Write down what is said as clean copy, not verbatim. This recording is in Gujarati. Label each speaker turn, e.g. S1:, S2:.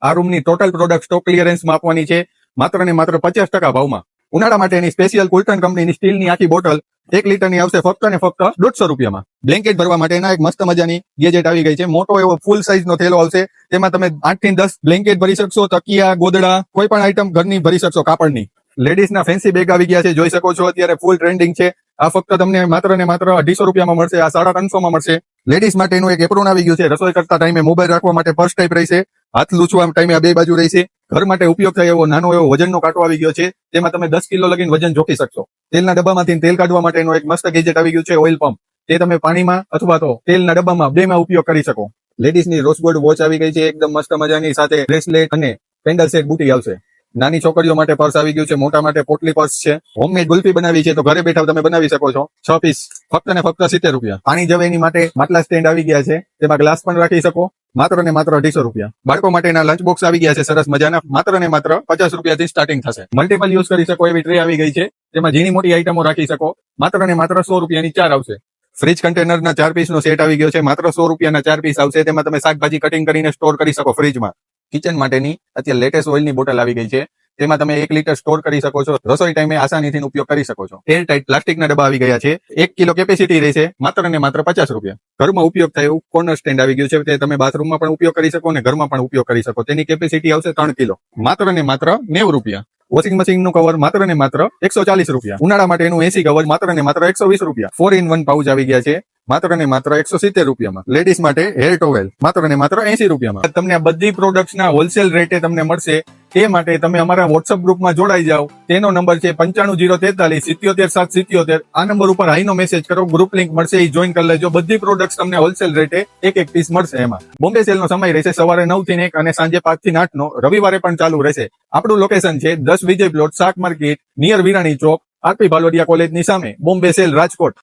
S1: આ રૂમની ટોટલ પ્રોડક્ટ સ્ટોક ક્લિયરન્સમાં આપવાની છે માત્ર ને માત્ર 50% ભાવમાં. ઉનાળા માટેની સ્પેશિયલ કુલટન કંપનીની સ્ટીલની આખી બોટલ 1 લીટરની આવશે ફક્ત ને ફક્ત 150 રૂપિયામાં. બ્લેન્કેટ ભરવા માટેના એક મસ્ત મજાની ગેજેટ આવી ગઈ છે. મોટો એવો ફૂલ સાઇઝનો થેલો આવશે. તેમાં તમે 8 થી 10 બ્લેન્કેટ ભરી શકશો, તકિયા, ગોદડા, કોઈ પણ આઈટમ ઘરની ભરી શકશો કાપડની. લેડીઝના ફેન્સી બેગ આવી ગયા છે, જોઈ શકો છો અત્યારે ફૂલ ટ્રેન્ડિંગ છે. આ ફક્ત તમને માત્ર ને માત્ર 250 રૂપિયામાં મળશે. આ 350 માં મળશે. લેડીઝ માટેનું એક એપ્રોન આવી ગયું છે. રસોઈ કરતા ટાઈમે મોબાઈલ રાખવા માટે પર્સ ટાઈપ રહેશે. હાથ લૂછવા ટાઈમે આ બે બાજુ રહેશે. ઘર માટે ઉપયોગ થાય એવો નાનો એવો વજનનો કાંટો આવી ગયો છે. તેમાં તમે 10 કિલો લગીને વજન જોખી શકશો. તેલના ડબ્બામાંથી તેલ કાઢવા માટેનો એક મસ્ત ગેજેટ આવી ગયું છે, ઓઇલ પંપ. તે તમે પાણીમાં અથવા તો તેલના ડબ્બામાં બેમાં ઉપયોગ કરી શકો. લેડીઝની રોઝ ગોલ્ડ વોચ આવી ગઈ છે, એકદમ મસ્ત મજાની, સાથે બ્રેસલેટ અને પેન્ડલ સેટ બુટી આવશે. નાની છોકરીઓ માટે પર્સ આવી ગયું છે, મોટા માટે પોટલી પર્સ છે. હોમમેડ ગુલ્ફી બનાવી છે તો ઘરે બેઠા તમે બનાવી શકો છો. 6 પીસ ફક્ત ને ફક્ત 70 રૂપિયા. પાણી જવે એની માટે માટલા સ્ટેન્ડ આવી ગયા છે, તેમાં ગ્લાસ પણ રાખી શકો. માત્ર ને માત્ર 250 રૂપિયા. બાળકો માટેના લંચ બોક્સ આવી ગયા છે સરસ મજાના, માત્ર ને માત્ર 50 રૂપિયાથી સ્ટાર્ટિંગ થશે. મલ્ટિપલ યુઝ કરી શકો એવી ટ્રે આવી ગઈ છે, તેમાં ઝીણી મોટી આઈટમો રાખી શકો. માત્ર ને માત્ર 100 રૂપિયાની 4 આવશે. ફ્રીજ કન્ટેનરના 4 પીસનો સેટ આવી ગયો છે, માત્ર 100 રૂપિયાના 4 પીસ આવશે. તેમાં તમે શાકભાજી કટિંગ કરીને સ્ટોર કરી શકો ફ્રીજમાં. કિચન માટેની અત્યારે લેટેસ્ટ ઓઇલની બોટલ આવી ગઈ છે, તેમાં તમે 1 લીટર સ્ટોર કરી શકો છો. રસોઈ ટાઈમે આસાનીથી ઉપયોગ કરી શકો છો. એર ટાઇટ પ્લાસ્ટિકના ડબ્બા આવી ગયા છે, 1 કિલો કેપેસિટી રહેશે, માત્ર ને માત્ર 50 રૂપિયા. ઘરમાં ઉપયોગ થાય એવું કોર્નર સ્ટેન્ડ આવી ગયું છે, તે તમે બાથરૂમમાં પણ ઉપયોગ કરી શકો અને ઘરમાં પણ ઉપયોગ કરી શકો. તેની કેપેસિટી આવશે 3 કિલો, માત્ર ને માત્ર 90 રૂપિયા. વોશિંગ મશીનનું કવર માત્ર ને માત્ર 140 રૂપિયા. ઉનાળા માટેનું એસી કવર માત્ર ને માત્ર 120 રૂપિયા. 4-in-1 પાઉચ આવી ગયા છે, માત્ર ને માત્ર 170 રૂપિયામાં. લેડીઝ માટે હેર ટોવેલ માત્ર ને માત્ર 80 રૂપિયામાં. તમને આ બધી પ્રોડક્ટ્સના હોલસેલ રેટે તમને મળશે. તે માટે તમે અમારા વોટ્સઅપ ગ્રુપમાં જોડાઈ જાઓ. તેનો નંબર છે 950343 77777. આ નંબર ઉપર હાઈનો મેસેજ કરો, ગ્રુપ લિંક મળશે, એ જોઈન કરી લેજો. બધી પ્રોડક્ટ્સ તમને હોલસેલ રેટે એક પીસ મળશે. એમાં બોમ્બે સેલનો સમય રહેશે સવારે 9 થી 1 અને સાંજે 5 થી 8 નો. રવિવારે પણ ચાલુ રહેશે. આપણું લોકેશન છે 10 વિજય પ્લોટ, શાક માર્કેટ, નિયર વિરાણી ચોક, આરપી ભાલોડિયા કોલેજની સામે, બોમ્બે સેલ, રાજકોટ.